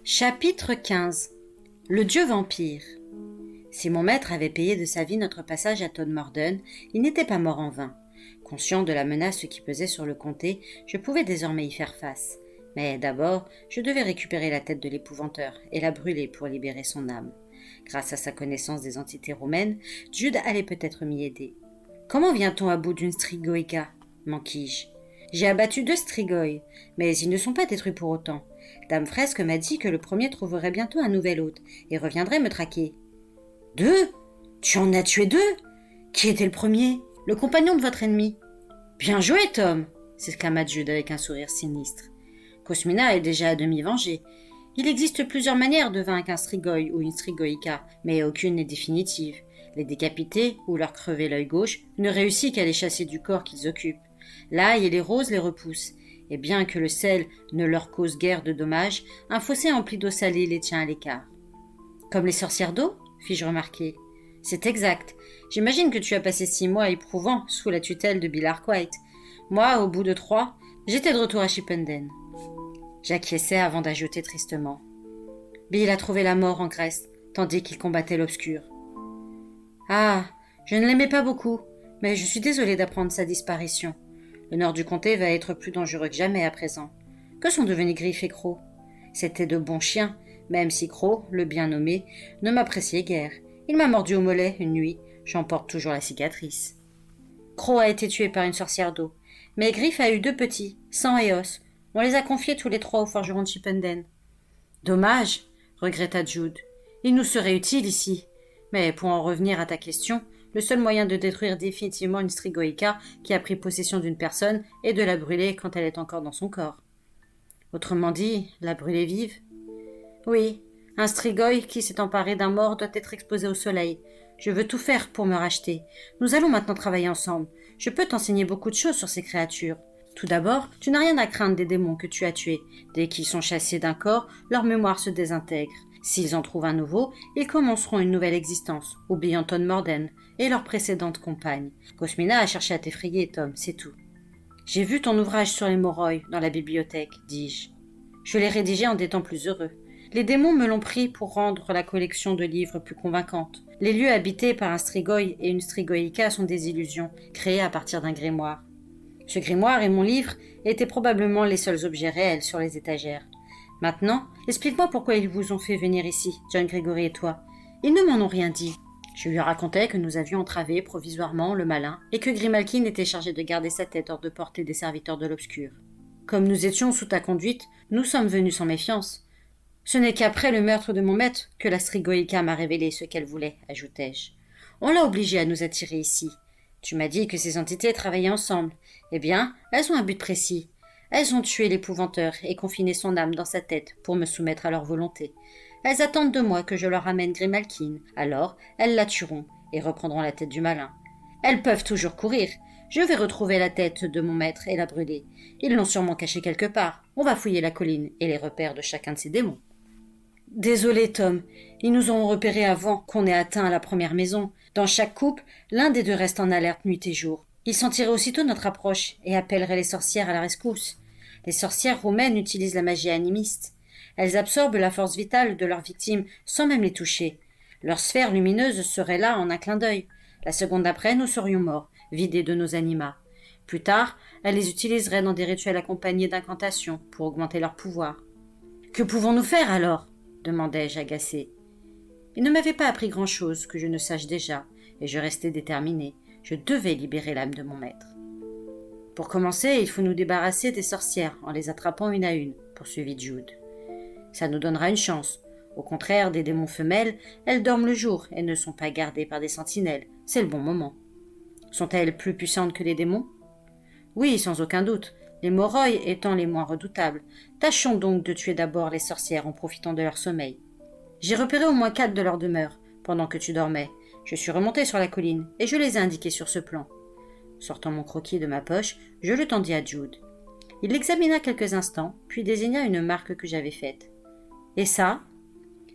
Chapitre 15. Le dieu vampire. Si mon maître avait payé de sa vie notre passage à Todmorden, il n'était pas mort en vain. Conscient de la menace qui pesait sur le comté, je pouvais désormais y faire face. Mais d'abord, je devais récupérer la tête de l'épouvanteur et la brûler pour libérer son âme. Grâce à sa connaissance des entités romaines, Jude allait peut-être m'y aider. « Comment vient-on à bout d'une strigoïka » m'enquis-je. J'ai abattu 2 strigoi, mais ils ne sont pas détruits pour autant. Dame Fresque m'a dit que le premier trouverait bientôt un nouvel hôte et reviendrait me traquer. 2 ? Tu en as tué 2 ? Qui était le premier ? Le compagnon de votre ennemi. Bien joué, Tom ! S'exclama Jude avec un sourire sinistre. Cosmina est déjà à demi vengée. Il existe plusieurs manières de vaincre un strigoi ou une strigoïka, mais aucune n'est définitive. Les décapiter ou leur crever l'œil gauche ne réussit qu'à les chasser du corps qu'ils occupent. L'ail et les roses les repoussent, et bien que le sel ne leur cause guère de dommages, un fossé empli d'eau salée les tient à l'écart. « Comme les sorcières d'eau ?» fis-je remarquer. « C'est exact. J'imagine que tu as passé 6 mois éprouvants sous la tutelle de Bill Arkwright. Moi, au bout de 3, j'étais de retour à Chippenden. » J'acquiesçai avant d'ajouter tristement. « Bill a trouvé la mort en Grèce, tandis qu'il combattait l'obscur. »« Ah, je ne l'aimais pas beaucoup, mais je suis désolée d'apprendre sa disparition. Le nord du comté va être plus dangereux que jamais à présent. Que sont devenus Griff et Croc ? C'étaient de bons chiens, même si Croc, le bien nommé, ne m'appréciait guère. Il m'a mordu au mollet une nuit, j'en porte toujours la cicatrice. Croc a été tué par une sorcière d'eau, mais Griff a eu 2 petits, sang et os. On les a confiés tous les 3 au forgeron de Chippenden. Dommage, regretta Jude. Il nous serait utile ici. Mais pour en revenir à ta question, le seul moyen de détruire définitivement une strigoïka qui a pris possession d'une personne est de la brûler quand elle est encore dans son corps. Autrement dit, la brûler vive ? Oui, un strigoi qui s'est emparé d'un mort doit être exposé au soleil. Je veux tout faire pour me racheter. Nous allons maintenant travailler ensemble. Je peux t'enseigner beaucoup de choses sur ces créatures. Tout d'abord, tu n'as rien à craindre des démons que tu as tués. Dès qu'ils sont chassés d'un corps, leur mémoire se désintègre. S'ils en trouvent un nouveau, ils commenceront une nouvelle existence, oubliant Todmorden et leur précédente compagne. Cosmina a cherché à t'effrayer, Tom, c'est tout. J'ai vu ton ouvrage sur les Moroi dans la bibliothèque, dis-je. Je l'ai rédigé en des temps plus heureux. Les démons me l'ont pris pour rendre la collection de livres plus convaincante. Les lieux habités par un strigoi et une strigoïka sont des illusions, créées à partir d'un grimoire. Ce grimoire et mon livre étaient probablement les seuls objets réels sur les étagères. Maintenant, explique-moi pourquoi ils vous ont fait venir ici, John Gregory et toi. Ils ne m'en ont rien dit. Je lui racontai que nous avions entravé provisoirement le malin et que Grimalkin était chargé de garder sa tête hors de portée des serviteurs de l'obscur. Comme nous étions sous ta conduite, nous sommes venus sans méfiance. Ce n'est qu'après le meurtre de mon maître que la strigoïka m'a révélé ce qu'elle voulait, ajoutai-je. On l'a obligée à nous attirer ici. Tu m'as dit que ces entités travaillaient ensemble. Eh bien, elles ont un but précis. Elles ont tué l'épouvanteur et confiné son âme dans sa tête pour me soumettre à leur volonté. Elles attendent de moi que je leur amène Grimalkin. Alors, elles la tueront et reprendront la tête du malin. Elles peuvent toujours courir. Je vais retrouver la tête de mon maître et la brûler. Ils l'ont sûrement cachée quelque part. On va fouiller la colline et les repères de chacun de ces démons. Désolé, Tom. Ils nous ont repérés avant qu'on ait atteint la première maison. Dans chaque couple, l'un des 2 reste en alerte nuit et jour. Ils sentiraient aussitôt notre approche et appelleraient les sorcières à la rescousse. Les sorcières romaines utilisent la magie animiste. Elles absorbent la force vitale de leurs victimes sans même les toucher. Leur sphère lumineuse serait là en un clin d'œil. La seconde d'après, nous serions morts, vidés de nos animas. Plus tard, elles les utiliseraient dans des rituels accompagnés d'incantations pour augmenter leur pouvoir. « Que pouvons-nous faire alors ?» demandai-je agacé. Il ne m'avait pas appris grand-chose que je ne sache déjà, et je restais déterminé. Je devais libérer l'âme de mon maître. Pour commencer, il faut nous débarrasser des sorcières en les attrapant une à une, poursuivit Jude. Ça nous donnera une chance. Au contraire des démons femelles, elles dorment le jour et ne sont pas gardées par des sentinelles. C'est le bon moment. Sont-elles plus puissantes que les démons ? Oui, sans aucun doute, les Moroi étant les moins redoutables. Tâchons donc de tuer d'abord les sorcières en profitant de leur sommeil. J'ai repéré au moins 4 de leurs demeures, pendant que tu dormais. Je suis remonté sur la colline et je les ai indiquées sur ce plan. Sortant mon croquis de ma poche, je le tendis à Jude. Il l'examina quelques instants, puis désigna une marque que j'avais faite. Et ça ?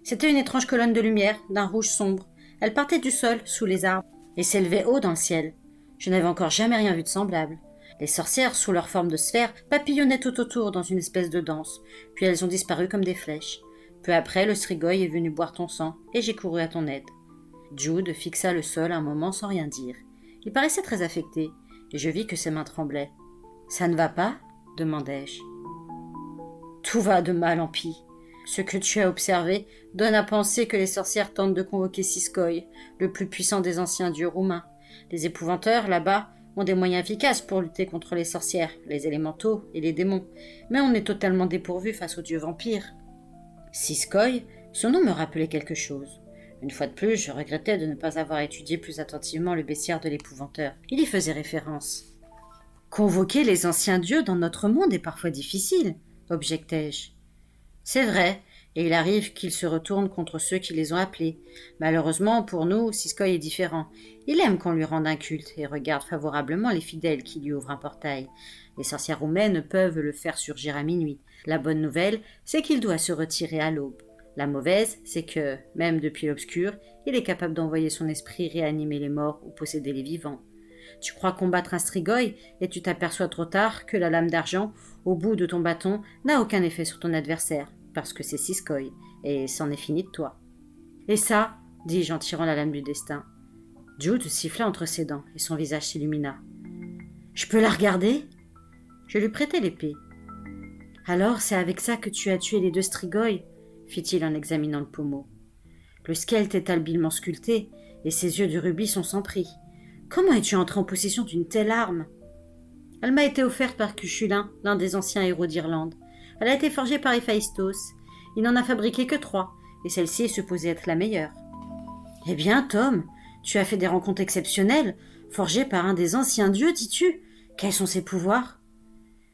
C'était une étrange colonne de lumière, d'un rouge sombre. Elle partait du sol, sous les arbres, et s'élevait haut dans le ciel. Je n'avais encore jamais rien vu de semblable. Les sorcières, sous leur forme de sphère, papillonnaient tout autour dans une espèce de danse, puis elles ont disparu comme des flèches. Peu après, le Strigoi est venu boire ton sang, et j'ai couru à ton aide. » Jude fixa le sol un moment sans rien dire. Il paraissait très affecté, et je vis que ses mains tremblaient. « Ça ne va pas ?» demandai-je. « Tout va de mal en pis. Ce que tu as observé donne à penser que les sorcières tentent de convoquer Siskoï, le plus puissant des anciens dieux roumains. Les épouvanteurs, là-bas, ont des moyens efficaces pour lutter contre les sorcières, les élémentaux et les démons, mais on est totalement dépourvu face aux dieux vampires. » Siskoï, son nom me rappelait quelque chose. Une fois de plus, je regrettais de ne pas avoir étudié plus attentivement le bestiaire de l'épouvanteur. Il y faisait référence. « Convoquer les anciens dieux dans notre monde est parfois difficile, » objectai-je. « C'est vrai, et il arrive qu'ils se retournent contre ceux qui les ont appelés. Malheureusement, pour nous, Siskoï est différent. Il aime qu'on lui rende un culte et regarde favorablement les fidèles qui lui ouvrent un portail. Les sorcières roumaines peuvent le faire surgir à minuit. La bonne nouvelle, c'est qu'il doit se retirer à l'aube. La mauvaise, c'est que, même depuis l'obscur, il est capable d'envoyer son esprit réanimer les morts ou posséder les vivants. Tu crois combattre un Strigoi et tu t'aperçois trop tard que la lame d'argent, au bout de ton bâton, n'a aucun effet sur ton adversaire, parce que c'est Siskoï, et c'en est fini de toi. « Et ça ?» dis-je en tirant la lame du destin. Jude siffla entre ses dents, et son visage s'illumina. « Je peux la regarder ?» Je lui prêtai l'épée. « Alors c'est avec ça que tu as tué les 2 Strigoi ?» fit-il en examinant le pommeau. « Le squelette est habilement sculpté, et ses yeux de rubis sont sans prix. Comment es-tu entré en possession d'une telle arme ?»« Elle m'a été offerte par Cuchulain, l'un des anciens héros d'Irlande. Elle a été forgée par Héphaïstos. Il n'en a fabriqué que 3, et celle-ci est supposée être la meilleure. »« Eh bien, Tom, tu as fait des rencontres exceptionnelles, forgées par un des anciens dieux, dis-tu ? Quels sont ses pouvoirs ?»«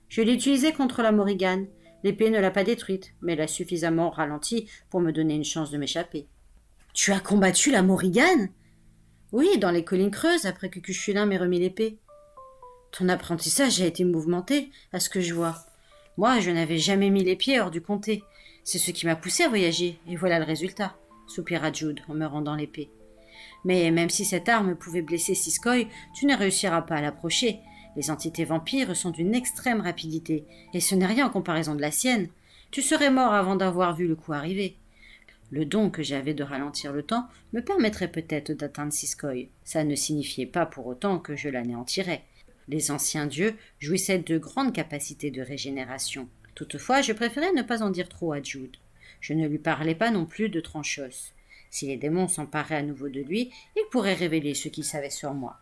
Je l'ai utilisée contre la Morrigan. L'épée ne l'a pas détruite, mais l'a suffisamment ralentie pour me donner une chance de m'échapper. »« Tu as combattu la Morrigan ?»« Oui, dans les collines creuses, après que Cuchulain m'ait remis l'épée. »« Ton apprentissage a été mouvementé, à ce que je vois. Moi, je n'avais jamais mis les pieds hors du comté. C'est ce qui m'a poussé à voyager, et voilà le résultat, » soupira Jude en me rendant l'épée. « Mais même si cette arme pouvait blesser Siskoï, tu ne réussiras pas à l'approcher. Les entités vampires sont d'une extrême rapidité, et ce n'est rien en comparaison de la sienne. Tu serais mort avant d'avoir vu le coup arriver. Le don que j'avais de ralentir le temps me permettrait peut-être d'atteindre Siskoï. Ça ne signifiait pas pour autant que je l'anéantirais. Les anciens dieux jouissaient de grandes capacités de régénération. Toutefois, je préférais ne pas en dire trop à Jude. Je ne lui parlais pas non plus de Tranchos. Si les démons s'emparaient à nouveau de lui, ils pourraient révéler ce qu'ils savaient sur moi.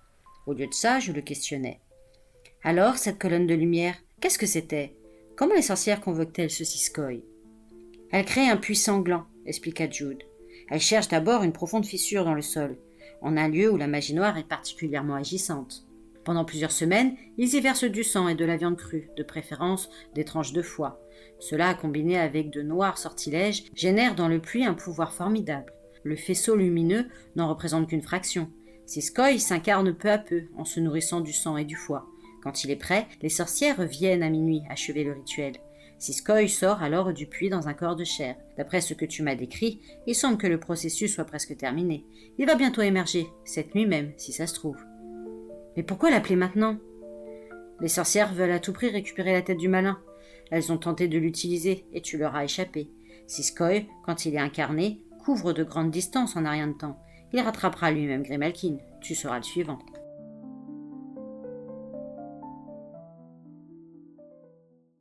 Au lieu de ça, je le questionnais. « Alors, cette colonne de lumière, qu'est-ce que c'était ? Comment les sorcières convoquent-elles ce Siskoï ?»« Elles créent un puits sanglant, » expliqua Jude. « Elles cherchent d'abord une profonde fissure dans le sol, en un lieu où la magie noire est particulièrement agissante. Pendant plusieurs semaines, ils y versent du sang et de la viande crue, de préférence des tranches de foie. Cela, combiné avec de noirs sortilèges, génère dans le puits un pouvoir formidable. Le faisceau lumineux n'en représente qu'une fraction. Siskoï s'incarne peu à peu, en se nourrissant du sang et du foie. Quand il est prêt, les sorcières viennent à minuit achever le rituel. Siskoï sort alors du puits dans un corps de chair. D'après ce que tu m'as décrit, il semble que le processus soit presque terminé. Il va bientôt émerger, cette nuit même, si ça se trouve. Mais pourquoi l'appeler maintenant ? Les sorcières veulent à tout prix récupérer la tête du malin. Elles ont tenté de l'utiliser, et tu leur as échappé. Siskoï, quand il est incarné, couvre de grandes distances en un rien de temps. Il rattrapera lui-même Grimalkin. Tu seras le suivant.